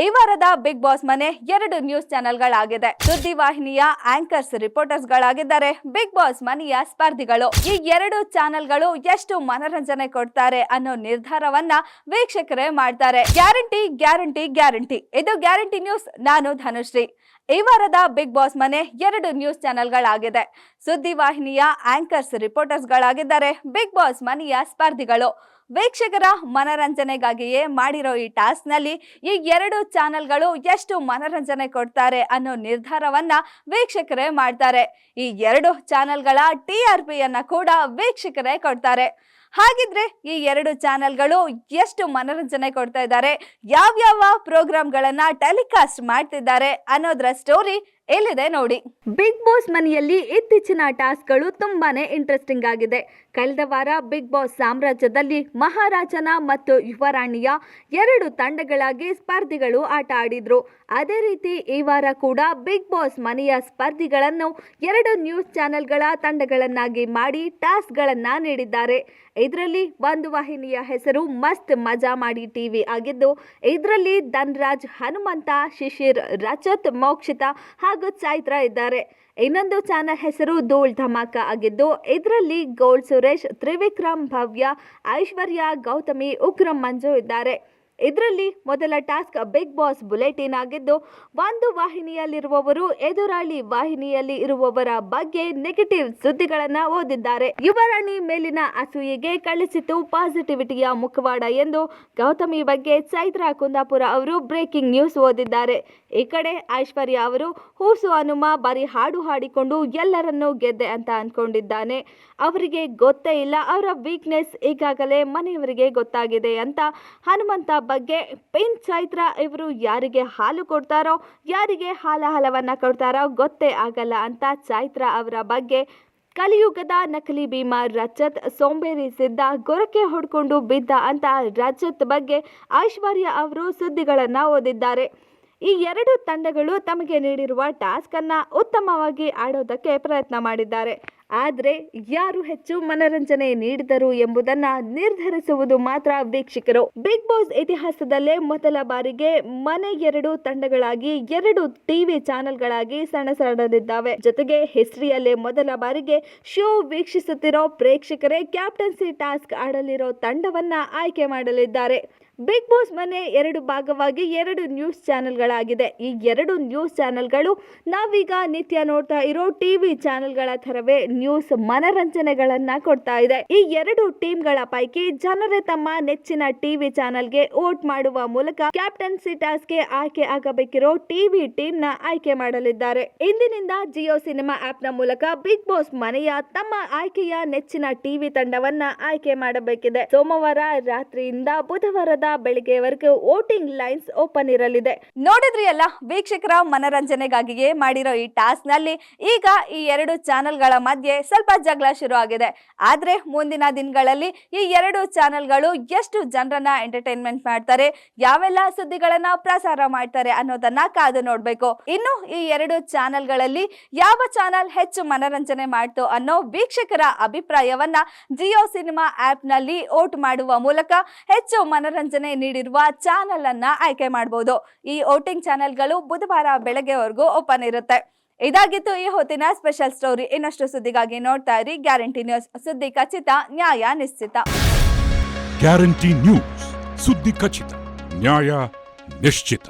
ಈ ವಾರದ Bigg Boss ಮನೆ 2 ನ್ಯೂಸ್ ಚಾನೆಲ್ಗಳಾಗಿದೆ. ಸುದ್ದಿವಾಹಿನಿಯ ಆಂಕರ್ಸ್ ರಿಪೋರ್ಟರ್ಸ್ ಗಳಾಗಿದ್ದಾರೆ ಬಿಗ್ ಬಾಸ್ ಮನೆಯ ಸ್ಪರ್ಧಿಗಳು. ಈ 2 ಚಾನೆಲ್ಗಳು ಎಷ್ಟು ಮನರಂಜನೆ ಕೊಡ್ತಾರೆ ಅನ್ನೋ ನಿರ್ಧಾರವನ್ನ ವೀಕ್ಷಕರೇ ಮಾಡ್ತಾರೆ. Guarantee guarantee guarantee. ಇದು ಗ್ಯಾರಂಟಿ ನ್ಯೂಸ್. ನಾನು ಧನುಶ್ರೀ. ಈ ವಾರದ ಬಿಗ್ ಬಾಸ್ ಮನೆ 2 ನ್ಯೂಸ್ ಚಾನೆಲ್ಗಳಾಗಿದೆ. ಸುದ್ದಿವಾಹಿನಿಯ ಆಂಕರ್ಸ್ ರಿಪೋರ್ಟರ್ಸ್ ಗಳಾಗಿದ್ದಾರೆ ಬಿಗ್ ಬಾಸ್ ಮನೆಯ ಸ್ಪರ್ಧಿಗಳು. ವೀಕ್ಷಕರ ಮನರಂಜನೆಗಾಗಿಯೇ ಮಾಡಿರೋ ಈ ಟಾಸ್ಕ್ ನಲ್ಲಿ ಈ 2 ಚಾನೆಲ್ಗಳು ಎಷ್ಟು ಮನರಂಜನೆ ಕೊಡ್ತಾರೆ ಅನ್ನೋ ನಿರ್ಧಾರವನ್ನ ವೀಕ್ಷಕರೇ ಮಾಡ್ತಾರೆ. ಈ 2 ಚಾನೆಲ್ಗಳ TRP ಯನ್ನ ಕೂಡ ವೀಕ್ಷಕರೇ ಕೊಡ್ತಾರೆ. ಹಾಗಿದ್ರೆ ಈ 2 ಚಾನೆಲ್ಗಳು ಎಷ್ಟು ಮನರಂಜನೆ ಕೊಡ್ತಾ ಇದ್ದಾರೆ, ಯಾವ್ಯಾವ ಪ್ರೋಗ್ರಾಮ್ಗಳನ್ನ ಟೆಲಿಕಾಸ್ಟ್ ಮಾಡ್ತಿದ್ದಾರೆ ಅನ್ನೋದ್ರ ಸ್ಟೋರಿ ಎಲ್ಲಿದೆ ನೋಡಿ. ಬಿಗ್ ಬಾಸ್ ಮನೆಯಲ್ಲಿ ಇತ್ತೀಚಿನ ಟಾಸ್ಕ್ಗಳು ತುಂಬಾನೇ ಇಂಟ್ರೆಸ್ಟಿಂಗ್ ಆಗಿದೆ. ಕಳೆದ ವಾರ ಬಿಗ್ ಬಾಸ್ ಸಾಮ್ರಾಜ್ಯದಲ್ಲಿ ಮಹಾರಾಜನ ಮತ್ತು ಯುವರಾಣಿಯ 2 ತಂಡಗಳಾಗಿ ಸ್ಪರ್ಧಿಗಳು ಆಟ ಆಡಿದ್ರು. ಅದೇ ರೀತಿ ಈ ವಾರ ಕೂಡ ಬಿಗ್ ಬಾಸ್ ಮನೆಯ ಸ್ಪರ್ಧಿಗಳನ್ನು 2 ನ್ಯೂಸ್ ಚಾನೆಲ್ಗಳ ತಂಡಗಳನ್ನಾಗಿ ಮಾಡಿ ಟಾಸ್ಕ್ಗಳನ್ನ ನೀಡಿದ್ದಾರೆ. ಇದರಲ್ಲಿ ಒಂದು ವಾಹಿನಿಯ ಹೆಸರು ಮಸ್ತ್ ಮಜಾ ಮಾಡಿ ಟಿವಿ ಆಗಿದ್ದು, ಇದರಲ್ಲಿ ಧನ್ರಾಜ್, ಹನುಮಂತ, ಶಿಶಿರ್, ರಜತ್, ಮೋಕ್ಷಿತಾ ಹಾಗೂ ಚೈತ್ರ ಇದ್ದಾರೆ. ಇನ್ನೊಂದು ಚಾನೆಲ್ ಹೆಸರು ಧೂಳ್ ಧಮಾಕ ಆಗಿದ್ದು, ಇದರಲ್ಲಿ ಗೋಲ್ಡ್ ಸುರೇಶ್, ತ್ರಿವಿಕ್ರಮ್, ಭವ್ಯ, ಐಶ್ವರ್ಯ, ಗೌತಮಿ, ಉಗ್ರಂ ಮಂಜು ಇದ್ದಾರೆ. ಇದರಲ್ಲಿ ಮೊದಲ ಟಾಸ್ಕ್ ಬಿಗ್ ಬಾಸ್ ಬುಲೆಟಿನ್ ಆಗಿದ್ದು, ಒಂದು ವಾಹಿನಿಯಲ್ಲಿರುವವರು ಎದುರಾಳಿ ವಾಹಿನಿಯಲ್ಲಿ ಇರುವವರ ಬಗ್ಗೆ ನೆಗೆಟಿವ್ ಸುದ್ದಿಗಳನ್ನ ಓದಿದ್ದಾರೆ. ಯುವರಾಣಿ ಮೇಲಿನ ಅಸೂಯೆಗೆ ಕಳಿಸಿತು ಪಾಸಿಟಿವಿಟಿಯ ಮುಖವಾಡ ಎಂದು ಗೌತಮಿ ಬಗ್ಗೆ ಚೈತ್ರ ಕುಂದಾಪುರ ಅವರು ಬ್ರೇಕಿಂಗ್ ನ್ಯೂಸ್ ಓದಿದ್ದಾರೆ. ಈ ಕಡೆ ಐಶ್ವರ್ಯ ಅವರು ಹೂಸು ಹನುಮ ಬರೀ ಹಾಡು ಹಾಡಿಕೊಂಡು ಎಲ್ಲರನ್ನೂ ಗೆದ್ದೆ ಅಂತ ಅನ್ಕೊಂಡಿದ್ದಾನೆ. ಅವರಿಗೆ ಗೊತ್ತೇ ಇಲ್ಲ ಅವರ ವೀಕ್ನೆಸ್ ಈಗಾಗಲೇ ಮನೆಯವರಿಗೆ ಗೊತ್ತಾಗಿದೆ ಅಂತ ಹನುಮಂತ ಬಗ್ಗೆ ಪಿನ್ ಚೈತ್ರ ಇವರು ಯಾರಿಗೆ ಹಾಲು ಕೊಡ್ತಾರೋ, ಯಾರಿಗೆ ಹಲವನ್ನ ಕೊಡ್ತಾರೋ ಗೊತ್ತೇ ಆಗಲ್ಲ ಅಂತ ಚೈತ್ರ ಅವರ ಬಗ್ಗೆ ಕಲಿಯುಗದ ನಕಲಿ ಭೀಮ ರಜತ್, ಸೋಂಬೇರಿ ಸಿದ್ಧ, ಗೊರಕೆ ಹೊಡ್ಕೊಂಡು ಬಿದ್ದ ಅಂತ ರಜತ್ ಬಗ್ಗೆ ಐಶ್ವರ್ಯ ಅವರು ಸುದ್ದಿಗಳನ್ನ ಓದಿದ್ದಾರೆ. ಈ 2 ತಂಡಗಳು ತಮಗೆ ನೀಡಿರುವ ಟಾಸ್ಕ್ ಅನ್ನ ಉತ್ತಮವಾಗಿ ಆಡೋದಕ್ಕೆ ಪ್ರಯತ್ನ ಮಾಡಿದ್ದಾರೆ. ಆದರೆ ಯಾರು ಹೆಚ್ಚು ಮನರಂಜನೆ ನೀಡಿದರು ಎಂಬುದನ್ನ ನಿರ್ಧರಿಸುವುದು ಮಾತ್ರ ವೀಕ್ಷಕರು. ಬಿಗ್ ಬಾಸ್ ಇತಿಹಾಸದಲ್ಲೇ ಮೊದಲ ಬಾರಿಗೆ ಮನೆ 2 ತಂಡಗಳಾಗಿ 2 ಟಿವಿ ಚಾನೆಲ್ಗಳಾಗಿ ಸೆಣಸಲಿದ್ದಾವೆ. ಜೊತೆಗೆ ಹಿಸ್ಟ್ರಿಯಲ್ಲೇ ಮೊದಲ ಬಾರಿಗೆ ಶೋ ವೀಕ್ಷಿಸುತ್ತಿರೋ ಪ್ರೇಕ್ಷಕರೇ ಕ್ಯಾಪ್ಟನ್ಸಿ ಟಾಸ್ಕ್ ಆಡಲಿರೋ ತಂಡವನ್ನ ಆಯ್ಕೆ ಮಾಡಲಿದ್ದಾರೆ. ಬಿಗ್ ಬಾಸ್ ಮನೆ 2 ಭಾಗವಾಗಿ 2 ನ್ಯೂಸ್ ಚಾನೆಲ್ಗಳಾಗಿದೆ. ಈ 2 ನ್ಯೂಸ್ ಚಾನೆಲ್ಗಳು ನಾವೀಗ ನಿತ್ಯ ನೋಡ್ತಾ ಇರೋ ಟಿವಿ ಚಾನೆಲ್ಗಳ ಥರವೇ ನ್ಯೂಸ್ ಮನರಂಜನೆಗಳನ್ನ ಕೊಡ್ತಾ ಇದೆ. ಈ 2 ಟೀಮ್ಗಳ ಪೈಕಿ ಜನರೇ ತಮ್ಮ ನೆಚ್ಚಿನ ಟಿವಿ ಚಾನೆಲ್ಗೆ ವೋಟ್ ಮಾಡುವ ಮೂಲಕ ಕ್ಯಾಪ್ಟನ್ಸಿ ಟಾಸ್ಕ್ಗೆ ಆಯ್ಕೆ ಆಗಬೇಕಿರೋ ಟಿವಿ ಟೀಮ್ ನ ಆಯ್ಕೆ ಮಾಡಲಿದ್ದಾರೆ. ಇಂದಿನಿಂದ ಜಿಯೋ ಸಿನಿಮಾ ಆಪ್ ನ ಮೂಲಕ ಬಿಗ್ ಬಾಸ್ ಮನೆಯ ತಮ್ಮ ಆಯ್ಕೆಯ ನೆಚ್ಚಿನ ಟಿವಿ ತಂಡವನ್ನ ಆಯ್ಕೆ ಮಾಡಬೇಕಿದೆ. ಸೋಮವಾರ ರಾತ್ರಿಯಿಂದ ಬುಧವಾರದ ಬೆಳಿಗ್ಗೆವರೆಗೂ ವೋಟಿಂಗ್ ಲೈನ್ಸ್ ಓಪನ್ ಇರಲಿದೆ. ನೋಡಿದ್ರಿ ಅಲ್ಲ, ವೀಕ್ಷಕರ ಮನರಂಜನೆಗಾಗಿಯೇ ಮಾಡಿರೋ ಈ ಟಾಸ್ಕ್ ನಲ್ಲಿ ಈಗ ಈ 2 ಚಾನೆಲ್ಗಳ ಮಧ್ಯೆ ಸ್ವಲ್ಪ ಜಗಳ ಶುರು ಆಗಿದೆ. ಆದ್ರೆ ಮುಂದಿನ ದಿನಗಳಲ್ಲಿ ಈ 2 ಚಾನೆಲ್ಗಳು ಎಷ್ಟು ಜನರನ್ನ ಎಂಟರ್ಟೈನ್ಮೆಂಟ್ ಮಾಡ್ತಾರೆ, ಯಾವೆಲ್ಲ ಸುದ್ದಿಗಳನ್ನ ಪ್ರಸಾರ ಮಾಡ್ತಾರೆ ಅನ್ನೋದನ್ನ ಕಾದು ನೋಡ್ಬೇಕು. ಇನ್ನು ಈ 2 ಚಾನೆಲ್ಗಳಲ್ಲಿ ಯಾವ ಚಾನೆಲ್ ಹೆಚ್ಚು ಮನರಂಜನೆ ಮಾಡ್ತು ಅನ್ನೋ ವೀಕ್ಷಕರ ಅಭಿಪ್ರಾಯವನ್ನ ಜಿಯೋ ಸಿನಿಮಾ ಆಪ್ ನಲ್ಲಿ ವೋಟ್ ಮಾಡುವ ಮೂಲಕ ಹೆಚ್ಚು ಮನರಂಜನೆ ನೀಡಿರುವ ಚಾನೆಲ್ ಅನ್ನ ಆಯ್ಕೆ ಮಾಡಬಹುದು. ಈ ವೋಟಿಂಗ್ ಚಾನೆಲ್ಗಳು ಬುಧವಾರ ಬೆಳಗ್ಗೆವರೆಗೂ ಓಪನ್ ಇರುತ್ತೆ. ಇದಾಗಿತ್ತು ಈ ಹೊತ್ತಿನ ಸ್ಪೆಷಲ್ ಸ್ಟೋರಿ. ಇನ್ನಷ್ಟು ಸುದ್ದಿಗಾಗಿ ನೋಡ್ತಾ ಇರಿ ಗ್ಯಾರಂಟಿ ನ್ಯೂಸ್. ಸುದ್ದಿ ಖಚಿತ, ನ್ಯಾಯ ನಿಶ್ಚಿತ. ಗ್ಯಾರಂಟಿ ನ್ಯೂಸ್, ಸುದ್ದಿ ಖಚಿತ, ನ್ಯಾಯ ನಿಶ್ಚಿತ.